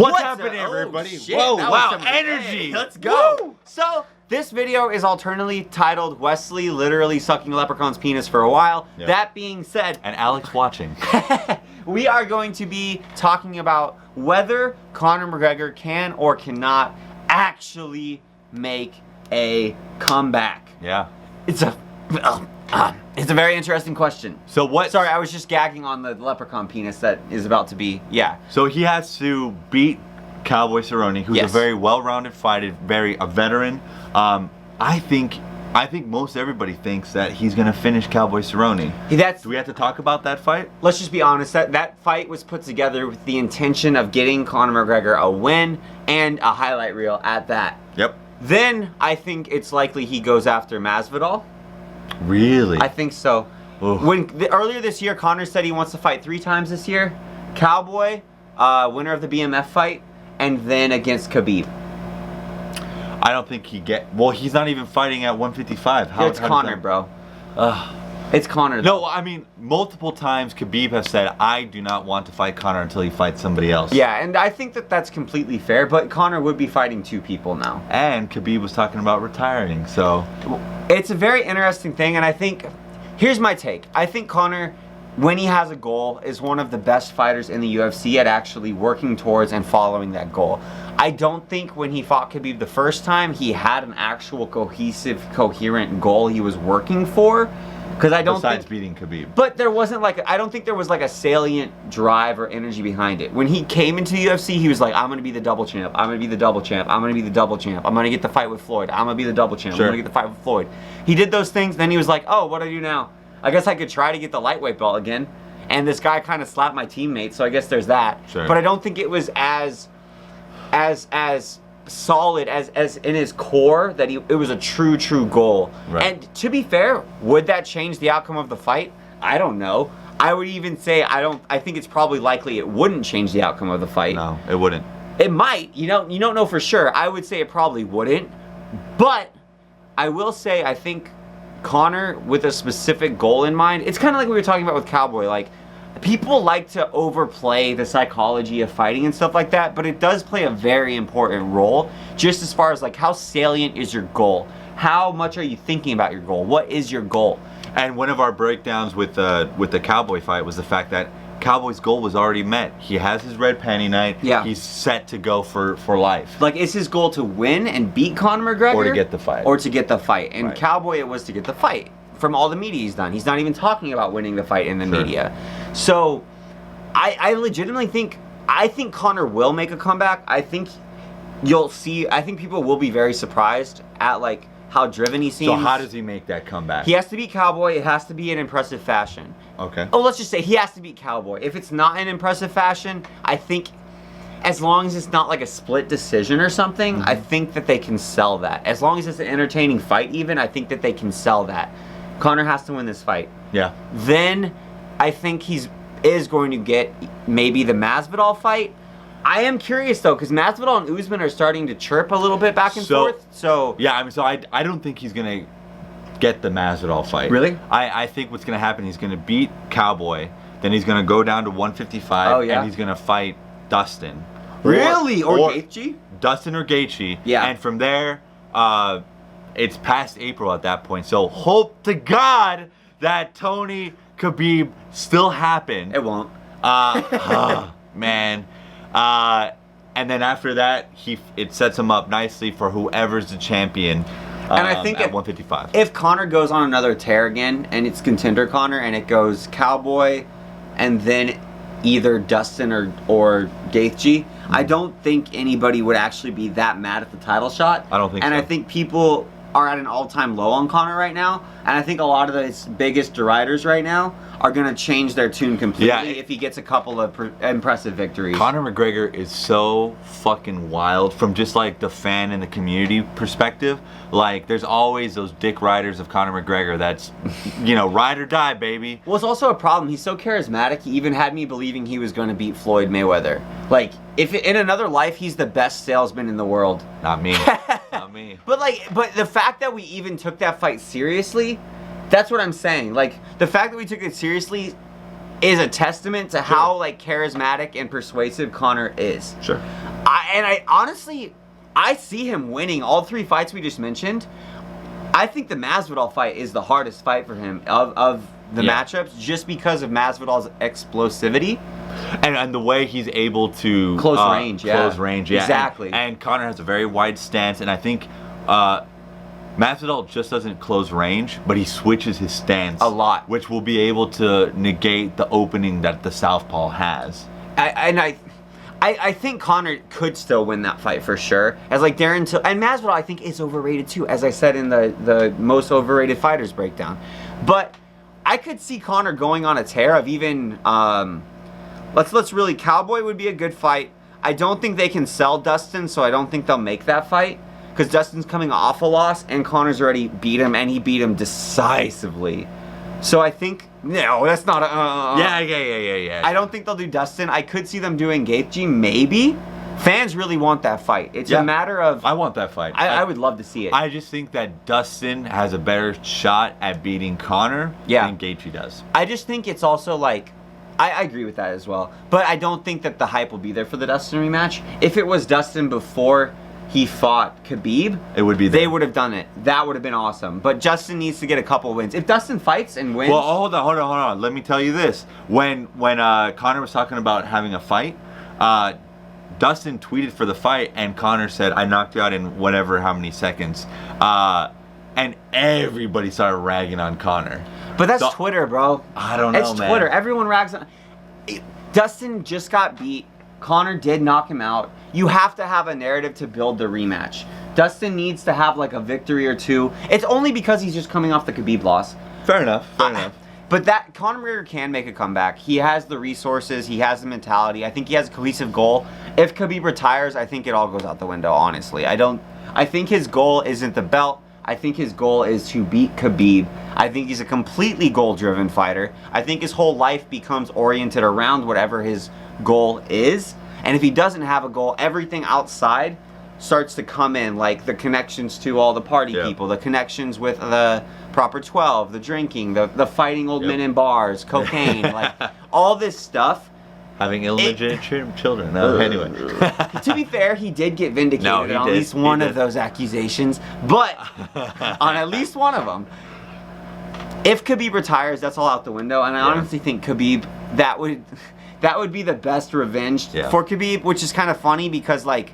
What's happening, everybody? Shit, Whoa, wow, some energy. Hey, let's go. Woo. So, this video is alternately titled Wesley literally sucking a leprechaun's penis for a while. Yep. That being said, And Alex watching. we are going to be talking about whether Conor McGregor can or cannot actually make a comeback. Yeah. It's a very interesting question. So what? Sorry, I was just gagging on the leprechaun penis that is about to be, yeah. So he has to beat Cowboy Cerrone, who's Yes. a very well-rounded fighter, a veteran. I think most everybody thinks that he's gonna finish Cowboy Cerrone. That's, Do we have to talk about that fight? let's just be honest, that fight was put together with the intention of getting Conor McGregor a win and a highlight reel at that. Yep. Then I think it's likely he goes after Masvidal. Really? I think so. Oof. Earlier this year, Conor said he wants to fight 3 times this year. Cowboy, winner of the BMF fight, and then against Khabib. I don't think well, he's not even fighting at 155. It's Conor, bro. It's Conor. No, I mean, multiple times Khabib has said, I do not want to fight Conor until he fights somebody else. Yeah, and I think that that's completely fair, but Conor would be fighting 2 people now. And Khabib was talking about retiring, so. It's a very interesting thing, and I think, here's my take. I think Conor, when he has a goal, is one of the best fighters in the UFC at actually working towards and following that goal. I don't think when he fought Khabib the first time, he had an actual cohesive, coherent goal he was working for. Because I don't Besides think, beating Khabib. but there wasn't like, I don't think there was like a salient drive or energy behind it. When he came into the UFC, he was like, I'm going to be the double champ. I'm going to be the double champ. I'm going to be the double champ. I'm going to get the fight with Floyd. I'm going to be the double champ. Sure. I'm going to get the fight with Floyd. He did those things. Then he was like, oh, what do I do now? I guess I could try to get the lightweight belt again. And this guy kind of slapped my teammate. So I guess there's that. Sure. But I don't think it was as solid as in his core that it was a true goal. Right. And to be fair, would that change the outcome of the fight? I don't know. I would even say I think it's probably likely it wouldn't change the outcome of the fight. No, it wouldn't. It might. You don't know for sure. I would say it probably wouldn't. But I will say I think Conor with a specific goal in mind, it's kind of like we were talking about with Cowboy, like people like to overplay the psychology of fighting and stuff like that, but it does play a very important role just as far as like how salient is your goal? How much are you thinking about your goal? What is your goal? And one of our breakdowns with the Cowboy fight was the fact that Cowboy's goal was already met. He has his red panty night. Yeah. He's set to go for life. Like, is his goal to win and beat Conor McGregor? Or to get the fight. Or to get the fight. And Right. Cowboy, it was to get the fight. From all the media he's done. He's not even talking about winning the fight in the Sure. media. So, I legitimately think Conor will make a comeback. I think you'll see, I think people will be very surprised at, like, how driven he seems. So how does he make that comeback? He has to beat Cowboy. It has to be in impressive fashion. Okay. Oh, let's just say he has to beat Cowboy. If it's not in impressive fashion, I think as long as it's not like a split decision or something, I think that they can sell that. As long as it's an entertaining fight even, I think that they can sell that. Conor has to win this fight. Yeah. Then I think is going to get maybe the Masvidal fight. I am curious though, because Masvidal and Usman are starting to chirp a little bit back and forth. So yeah, I mean, so I don't think he's gonna get the Masvidal fight. Really? I think what's gonna happen, he's gonna beat Cowboy, then he's gonna go down to 155, Oh, yeah? and he's gonna fight Dustin. Really? Or Gaethje? Dustin or Gaethje. Yeah. And from there, it's past April at that point. So hope to God that Tony Khabib still happen. It won't. Man. And then after that, it sets him up nicely for whoever's the champion. And I think at 155. If Conor goes on another tear again, and it's contender Conor, and it goes Cowboy, and then either Dustin or Gaethje, I don't think anybody would actually be that mad at the title shot. I don't think and so. I think people are at an all-time low on Conor right now, and I think a lot of the biggest deriders right now are going to change their tune completely Yeah, if he gets a couple of impressive victories. Conor McGregor is so fucking wild from just like the fan and the community perspective. Like, there's always those dick riders of Conor McGregor that's, ride or die, baby. Well, it's also a problem. He's so charismatic. He even had me believing he was going to beat Floyd Mayweather. Like, if in another life, he's the best salesman in the world. Not me. Not me. But the fact that we even took that fight seriously, that's what I'm saying. Like, the fact that we took it seriously is a testament to how, like, charismatic and persuasive Conor is. Sure. I honestly, I see him winning all 3 fights we just mentioned. I think the Masvidal fight is the hardest fight for him of the matchups, just because of Masvidal's explosivity. And the way he's able to close range, exactly. And Conor has a very wide stance, and I think Masvidal just doesn't close range, but he switches his stance a lot, which will be able to negate the opening that the southpaw has. I think Conor could still win that fight for sure. As like Darren Till, and Masvidal I think is overrated too, as I said in the most overrated fighters breakdown. But I could see Conor going on a tear of even let's really, Cowboy would be a good fight. I don't think they can sell Dustin, so I don't think they'll make that fight, because Dustin's coming off a loss and Conor's already beat him, and he beat him decisively. So I think, no, that's not a... Yeah. I don't think they'll do Dustin. I could see them doing Gaethje, maybe. Fans really want that fight. It's a matter of... I want that fight. I would love to see it. I just think that Dustin has a better shot at beating Conor than Gaethje does. I just think it's also like... I agree with that as well. But I don't think that the hype will be there for the Dustin rematch. If it was Dustin before he fought Khabib, it would be there. They would have done it. That would have been awesome. But Justin needs to get a couple wins. If Dustin fights and wins... Well, hold on. Let me tell you this. When Conor was talking about having a fight, Dustin tweeted for the fight, and Conor said, I knocked you out in whatever how many seconds. And everybody started ragging on Conor. But that's Twitter, bro. I don't know, man. It's Twitter. Everyone rags on... Dustin just got beat. Conor did knock him out. You have to have a narrative to build the rematch. Dustin needs to have like a victory or two. It's only because he's just coming off the Khabib loss. Fair enough. But that Conor McGregor can make a comeback. He has the resources. He has the mentality. I think he has a cohesive goal. If Khabib retires, I think it all goes out the window, honestly. I think his goal isn't the belt. I think his goal is to beat Khabib. I think he's a completely goal-driven fighter. I think his whole life becomes oriented around whatever his goal is. And if he doesn't have a goal, everything outside starts to come in, like the connections to all the party people, the connections with the Proper 12, the drinking, the fighting old men in bars, cocaine, like all this stuff. Having illegitimate children. No, anyway. To be fair, he did get vindicated on at least one of those accusations, but on at least one of them. If Khabib retires, that's all out the window, and I honestly think Khabib, that would be the best revenge for Khabib, which is kind of funny because, like,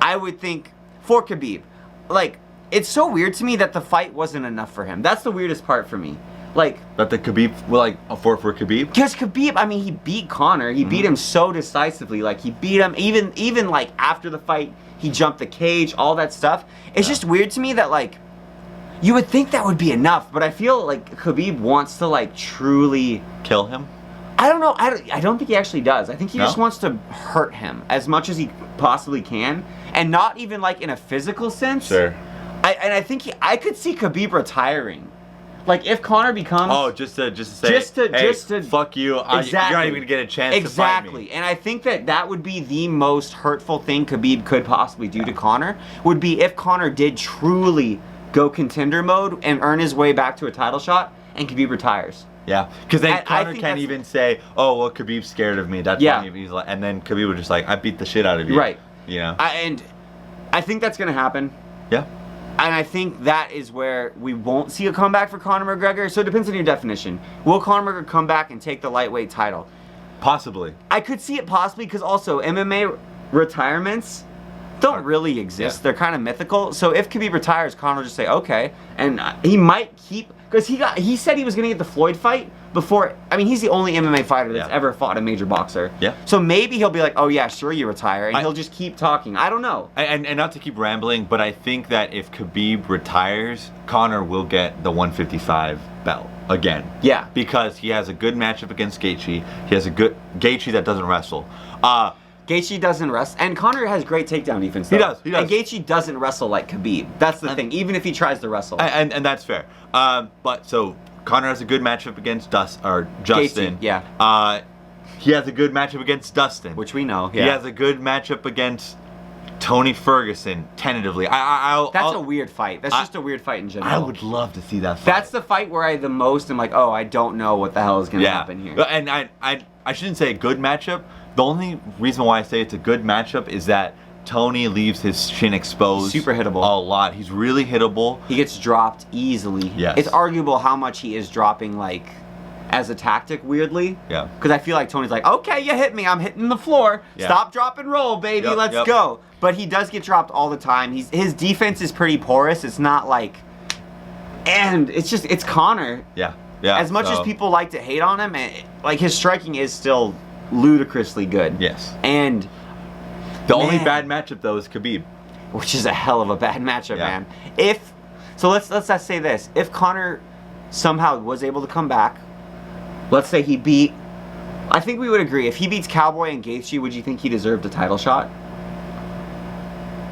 I would think for Khabib, like, it's so weird to me that the fight wasn't enough for him. That's the weirdest part for me. Like, that the Khabib, for Khabib? Because Khabib, I mean, he beat Conor. He beat him so decisively. Like, he beat him, even like, after the fight, he jumped the cage, all that stuff. It's just weird to me that, like, you would think that would be enough, but I feel like Khabib wants to, like, truly... kill him? I don't know. I don't think he actually does. I think he just wants to hurt him as much as he possibly can, and not even, like, in a physical sense. Sure. I think I could see Khabib retiring. Like, if Conor becomes... Oh, just to say, hey, fuck you. Exactly. You're not even going to get a chance to fight me. Exactly. And I think that would be the most hurtful thing Khabib could possibly do to Conor, would be if Conor did truly go contender mode and earn his way back to a title shot, and Khabib retires. Yeah, because then Conor can't even say, oh, well, Khabib's scared of me. That's funny. He's like, and then Khabib was just like, I beat the shit out of you. Right. You know? And I think that's going to happen. Yeah. And I think that is where we won't see a comeback for Conor McGregor. So it depends on your definition. Will Conor McGregor come back and take the lightweight title? Possibly. I could see it possibly because also MMA retirements don't really exist. Yeah. They're kind of mythical. So if Khabib retires, Conor will just say, okay. And he might keep... Because he said he was going to get the Floyd fight before... I mean, he's the only MMA fighter that's ever fought a major boxer. Yeah. So maybe he'll be like, oh yeah, sure, you retire. And he'll just keep talking. I don't know. And not to keep rambling, but I think that if Khabib retires, Conor will get the 155 belt again. Yeah. Because he has a good matchup against Gaethje. He has a good... Gaethje that doesn't wrestle. Gaethje doesn't wrestle, and Conor has great takedown defense. Though. He does. And Gaethje doesn't wrestle like Khabib. That's the thing. Even if he tries to wrestle, and that's fair. But so Conor has a good matchup against Justin. Gaethje, yeah. He has a good matchup against Dustin, which we know. Yeah. He has a good matchup against Tony Ferguson. Tentatively, that's a weird fight. That's just a weird fight in general. I would love to see that fight. That's the fight where I the most am like, oh, I don't know what the hell is going to happen here. And I shouldn't say a good matchup. The only reason why I say it's a good matchup is that Tony leaves his shin exposed. Super hittable. A lot. He's really hittable. He gets dropped easily. Yes. It's arguable how much he is dropping, like, as a tactic, weirdly. Yeah. Because I feel like Tony's like, okay, you hit me. I'm hitting the floor. Yeah. Stop, drop, and roll, baby. Yep, Let's yep. go. But he does get dropped all the time. His defense is pretty porous. It's not like... And it's Conor. Yeah. Yeah. As much as people like to hate on him, like, his striking is still ludicrously good. Yes. And... The only Man. bad matchup, though, is Khabib. Which is a hell of a bad matchup, Yeah. man. So let's just say this. If Conor somehow was able to come back, let's say he beat... I think we would agree. If he beats Cowboy and Gaethje, would you think he deserved a title shot?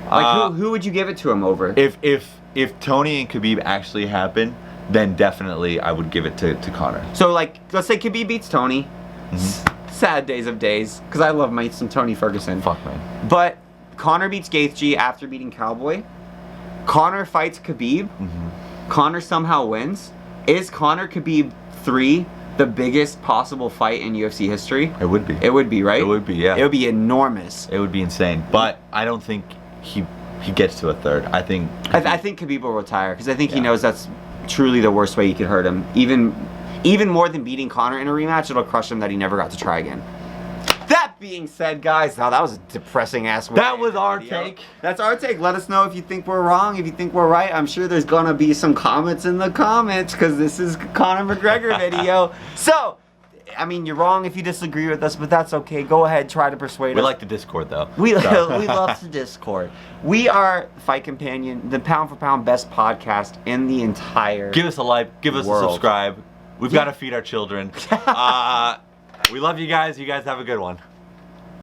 Like, who would you give it to him over? If Tony and Khabib actually happen, then definitely I would give it to Conor. So, like, let's say Khabib beats Tony. Mm-hmm. Sad days of days. Because I love some Tony Ferguson. Fuck, man. But Conor beats Gaethje after beating Cowboy. Conor fights Khabib. Mm-hmm. Conor somehow wins. Is Conor Khabib 3 the biggest possible fight in UFC history? It would be. It would be, right? It would be, yeah. It would be enormous. It would be insane. But I don't think he gets to a third. I think Khabib will retire because I think he Yeah. knows that's truly the worst way you could hurt him. Even more than beating Conor in a rematch, it'll crush him that he never got to try again. That being said, guys, now that was a depressing ass. That was our take. That's our take. Let us know if you think we're wrong, if you think we're right. I'm sure there's gonna be some comments in the comments because this is Conor McGregor video. So, I mean, you're wrong if you disagree with us, but that's okay. Go ahead, try to persuade we us. like the Discord though. We So. we love the Discord. We are Fight Companion, the pound for pound best podcast in the entire Give us a like. Give us world. a subscribe. We've got to feed our children. We love you guys. You guys have a good one.